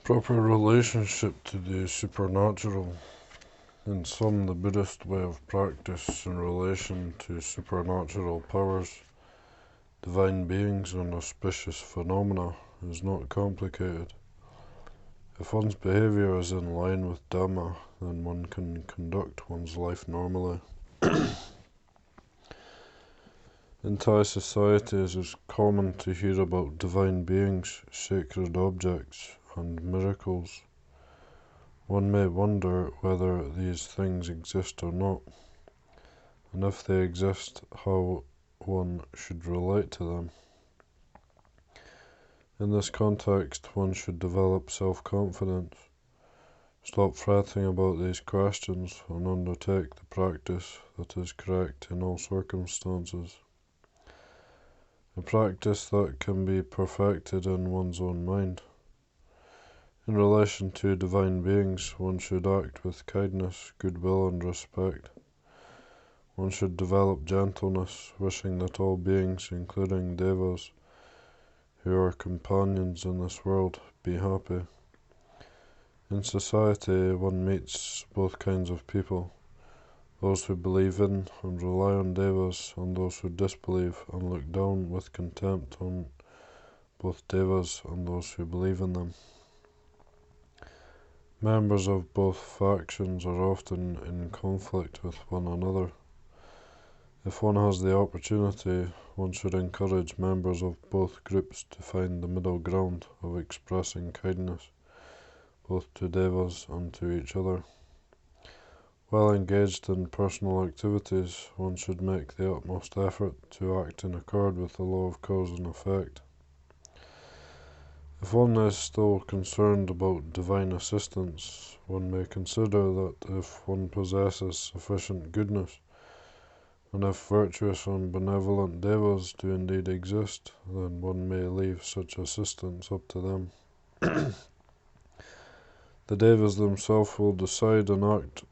Proper relationship to the supernatural. In some, the Buddhist way of practice in relation to supernatural powers, divine beings, and auspicious phenomena is not complicated. If one's behavior is in line with Dhamma, then one can conduct one's life normally. In Thai societies, it is common to hear about divine beings, sacred objects, and miracles. One may wonder whether these things exist or not, and if they exist, how one should relate to them. In this context, one should develop self-confidence, stop fretting about these questions, and undertake the practice that is correct in all circumstances. A practice that can be perfected in one's own mind. In relation to divine beings, one should act with kindness, goodwill, and respect. One should develop gentleness, wishing that all beings, including devas, who are companions in this world, be happy. In society, one meets both kinds of people, those who believe in and rely on devas, and those who disbelieve and look down with contempt on both devas and those who believe in them. Members of both factions are often in conflict with one another. If one has the opportunity, one should encourage members of both groups to find the middle ground of expressing kindness, both to devas and to each other. While engaged in personal activities, one should make the utmost effort to act in accord with the law of cause and effect. If one is still concerned about divine assistance, one may consider that if one possesses sufficient goodness, and if virtuous and benevolent devas do indeed exist, then one may leave such assistance up to them. The devas themselves will decide and act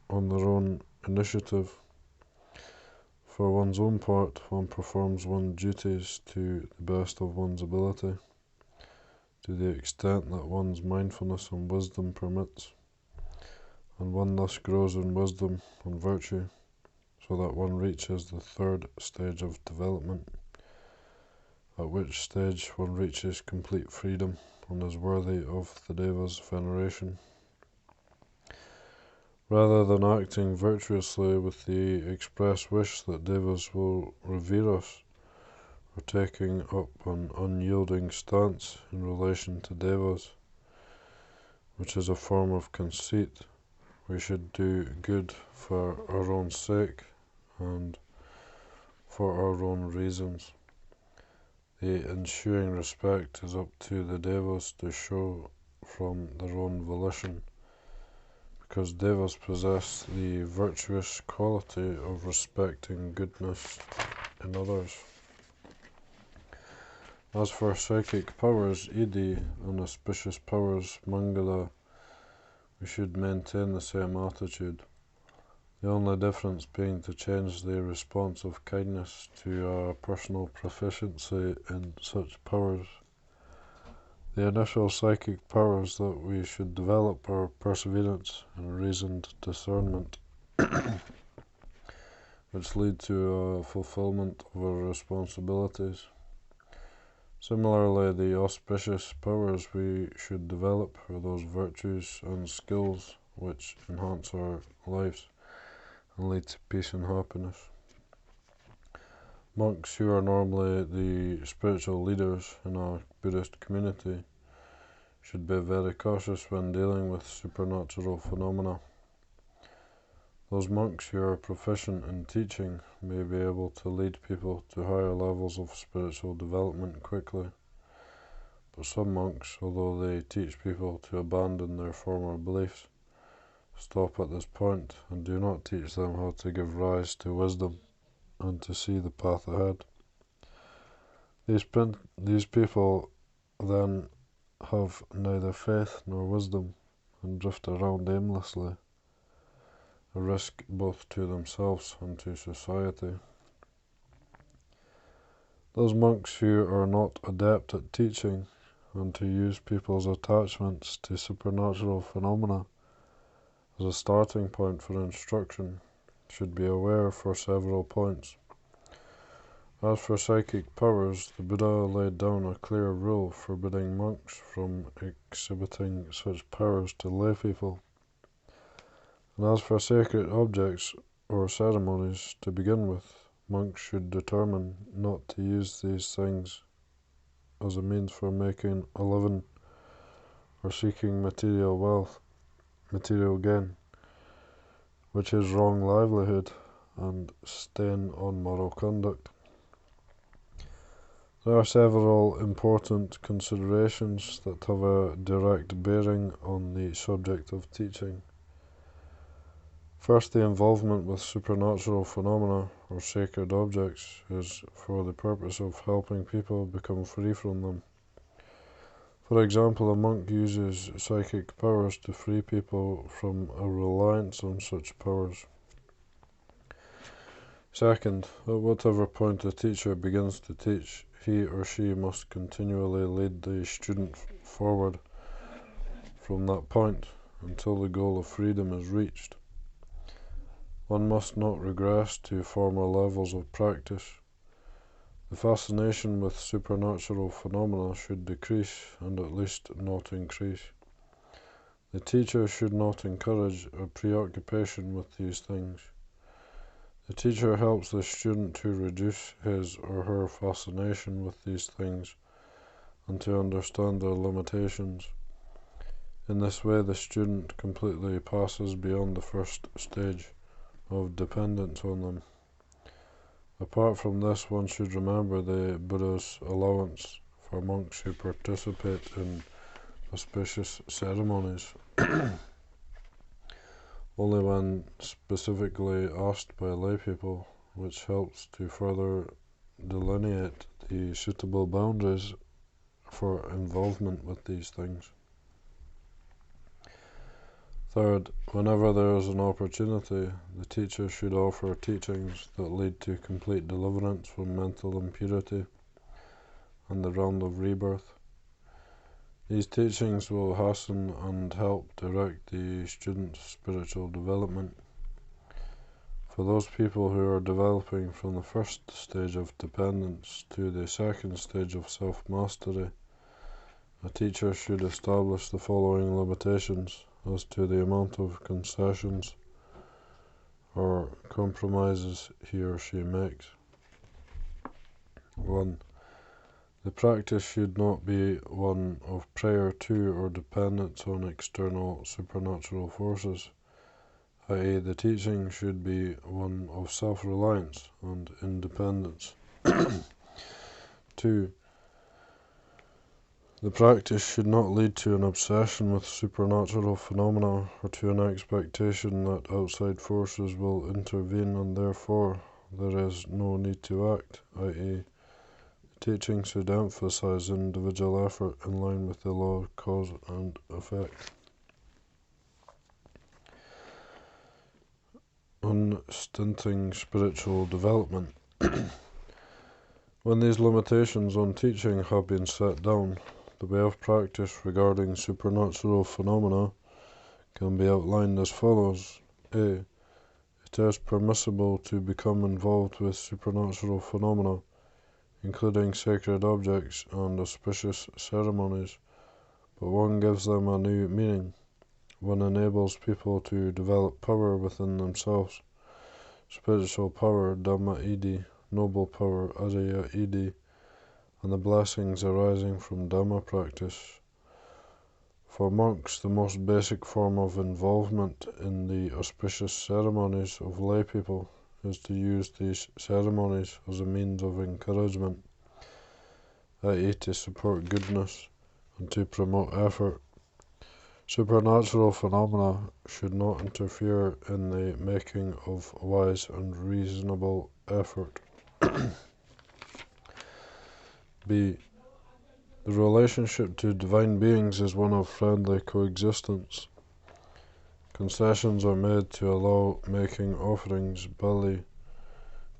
on their own initiative. For one's own part, one performs one's duties to the best of one's ability, to the extent that one's mindfulness and wisdom permits, and one thus grows in wisdom and virtue, so that one reaches the third stage of development, at which stage one reaches complete freedom and is worthy of the Deva's veneration. Rather than acting virtuously with the express wish that Devas will revere us, or taking up an unyielding stance in relation to Devas, which is a form of conceit, we should do good for our own sake and for our own reasons. The ensuing respect is up to the Devas to show from their own volition, because devas possess the virtuous quality of respecting goodness in others. As for psychic powers, Idi, and auspicious powers, Mangala, we should maintain the same attitude, the only difference being to change the response of kindness to a personal proficiency in such powers. The initial psychic powers that we should develop are perseverance and reasoned discernment, which lead to a fulfillment of our responsibilities. Similarly, the auspicious powers we should develop are those virtues and skills which enhance our lives and lead to peace and happiness. Monks, who are normally the spiritual leaders in a Buddhist community, should be very cautious when dealing with supernatural phenomena. Those monks who are proficient in teaching may be able to lead people to higher levels of spiritual development quickly, but some monks, although they teach people to abandon their former beliefs, stop at this point and do not teach them how to give rise to wisdom and to see the path ahead. These people then have neither faith nor wisdom and drift around aimlessly, a risk both to themselves and to society. Those monks who are not adept at teaching and to use people's attachments to supernatural phenomena as a starting point for instruction should be aware for several points. As for psychic powers, the Buddha laid down a clear rule forbidding monks from exhibiting such powers to lay people. And as for sacred objects or ceremonies, to begin with, monks should determine not to use these things as a means for making a living or seeking material wealth, material gain, which is wrong livelihood and stain on moral conduct. There are several important considerations that have a direct bearing on the subject of teaching. First, the involvement with supernatural phenomena or sacred objects is for the purpose of helping people become free from them. For example, a monk uses psychic powers to free people from a reliance on such powers. Second, at whatever point the teacher begins to teach, he or she must continually lead the student forward from that point until the goal of freedom is reached. One must not regress to former levels of practice. The fascination with supernatural phenomena should decrease and at least not increase. The teacher should not encourage a preoccupation with these things. The teacher helps the student to reduce his or her fascination with these things and to understand their limitations. In this way, the student completely passes beyond the first stage of dependence on them. Apart from this, one should remember the Buddha's allowance for monks who participate in auspicious ceremonies only when specifically asked by laypeople, which helps to further delineate the suitable boundaries for involvement with these things. Third, whenever there is an opportunity, the teacher should offer teachings that lead to complete deliverance from mental impurity and the round of rebirth. These teachings will hasten and help direct the student's spiritual development. For those people who are developing from the first stage of dependence to the second stage of self-mastery, a teacher should establish the following limitations as to the amount of concessions or compromises he or she makes. 1. The practice should not be one of prayer to or dependence on external supernatural forces, i.e. the teaching should be one of self-reliance and independence. 2. The practice should not lead to an obsession with supernatural phenomena or to an expectation that outside forces will intervene and therefore there is no need to act, i.e. teaching should emphasize individual effort in line with the law of cause and effect. Unstinting spiritual development. When these limitations on teaching have been set down, the way of practice regarding supernatural phenomena can be outlined as follows. A. It is permissible to become involved with supernatural phenomena, including sacred objects and auspicious ceremonies, but one gives them a new meaning. One enables people to develop power within themselves, spiritual power, Dhamma Idi, noble power, Arya Idi, and the blessings arising from Dhamma practice. For monks, the most basic form of involvement in the auspicious ceremonies of lay people is to use these ceremonies as a means of encouragement, i.e. to support goodness and to promote effort. Supernatural phenomena should not interfere in the making of wise and reasonable effort. B. The relationship to divine beings is one of friendly coexistence. Concessions are made to allow making offerings, bali,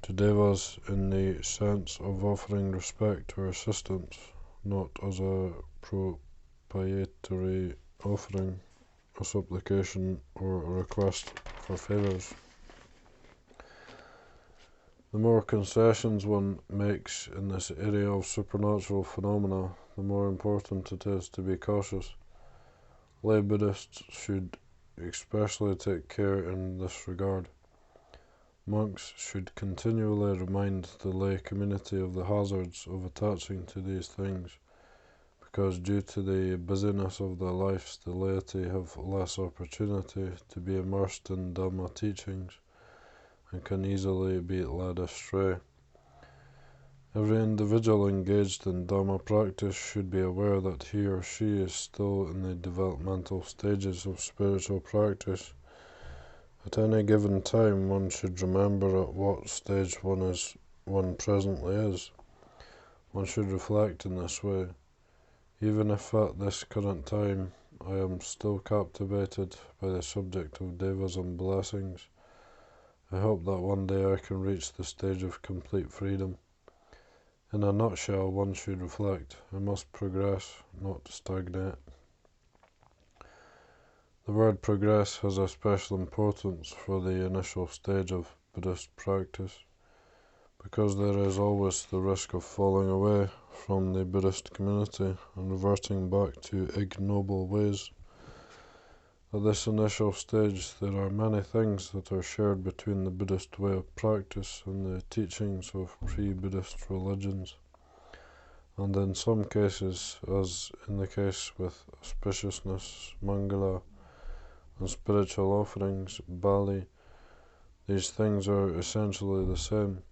to devas in the sense of offering respect or assistance, not as a propitiatory offering, a supplication, or a request for favours. The more concessions one makes in this area of supernatural phenomena, the more important it is to be cautious. Lay Buddhists should especially take care in this regard. Monks should continually remind the lay community of the hazards of attaching to these things, because due to the busyness of their lives, the laity have less opportunity to be immersed in Dhamma teachings and can easily be led astray. Every individual engaged in Dhamma practice should be aware that he or she is still in the developmental stages of spiritual practice. At any given time, one should remember at what stage one presently is. One should reflect in this way. Even if at this current time I am still captivated by the subject of devas and blessings, I hope that one day I can reach the stage of complete freedom. In a nutshell, one should reflect. I must progress, not stagnate. The word progress has a special importance for the initial stage of Buddhist practice, because there is always the risk of falling away from the Buddhist community and reverting back to ignoble ways. At this initial stage, there are many things that are shared between the Buddhist way of practice and the teachings of pre-Buddhist religions, and in some cases, as in the case with auspiciousness, mangala, and spiritual offerings, Bali, these things are essentially the same.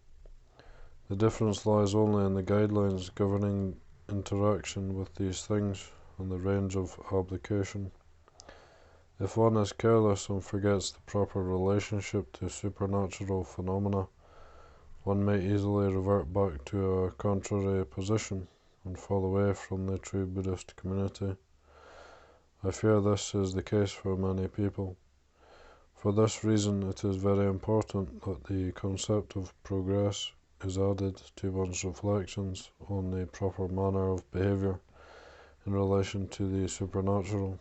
The difference lies only in the guidelines governing interaction with these things and the range of application. If one is careless and forgets the proper relationship to supernatural phenomena, one may easily revert back to a contrary position and fall away from the true Buddhist community. I fear this is the case for many people. For this reason, it is very important that the concept of progress is added to one's reflections on the proper manner of behavior in relation to the supernatural.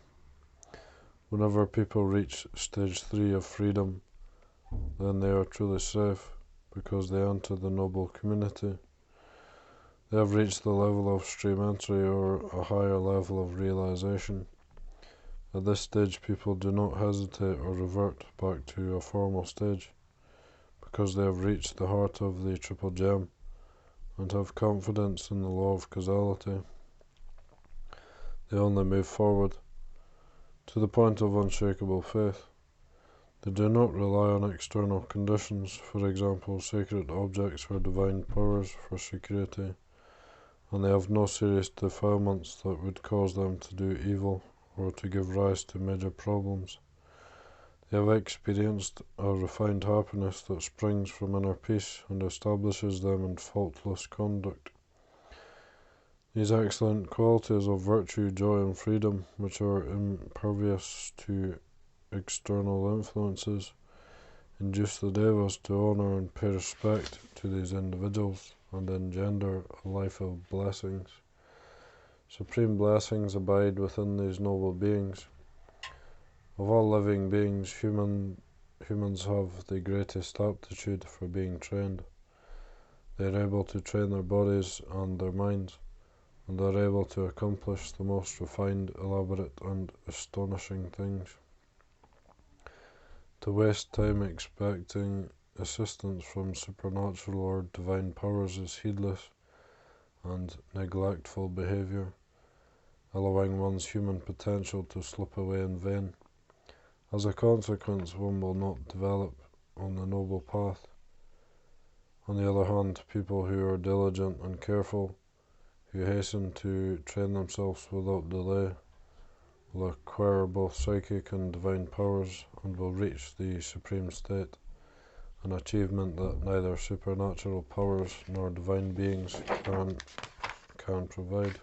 Whenever people reach stage 3 of freedom, then they are truly safe, because they enter the noble community. They have reached the level of stream entry, or a higher level of realization. At this stage, people do not hesitate or revert back to a formal stage, because they have reached the heart of the Triple Gem and have confidence in the law of causality. They only move forward to the point of unshakable faith. They do not rely on external conditions, for example, sacred objects or divine powers, for security, and they have no serious defilements that would cause them to do evil or to give rise to major problems. They have experienced a refined happiness that springs from inner peace and establishes them in faultless conduct. These excellent qualities of virtue, joy, and freedom, which are impervious to external influences, induce the devas to honor and pay respect to these individuals and engender a life of blessings. Supreme blessings abide within these noble beings. Of all living beings, humans have the greatest aptitude for being trained. They are able to train their bodies and their minds, and are able to accomplish the most refined, elaborate, and astonishing things. To waste time expecting assistance from supernatural or divine powers is heedless and neglectful behavior, allowing one's human potential to slip away in vain. As a consequence, one will not develop on the noble path. On the other hand, people who are diligent and careful, who hasten to train themselves without delay, will acquire both psychic and divine powers and will reach the supreme state, an achievement that neither supernatural powers nor divine beings can provide.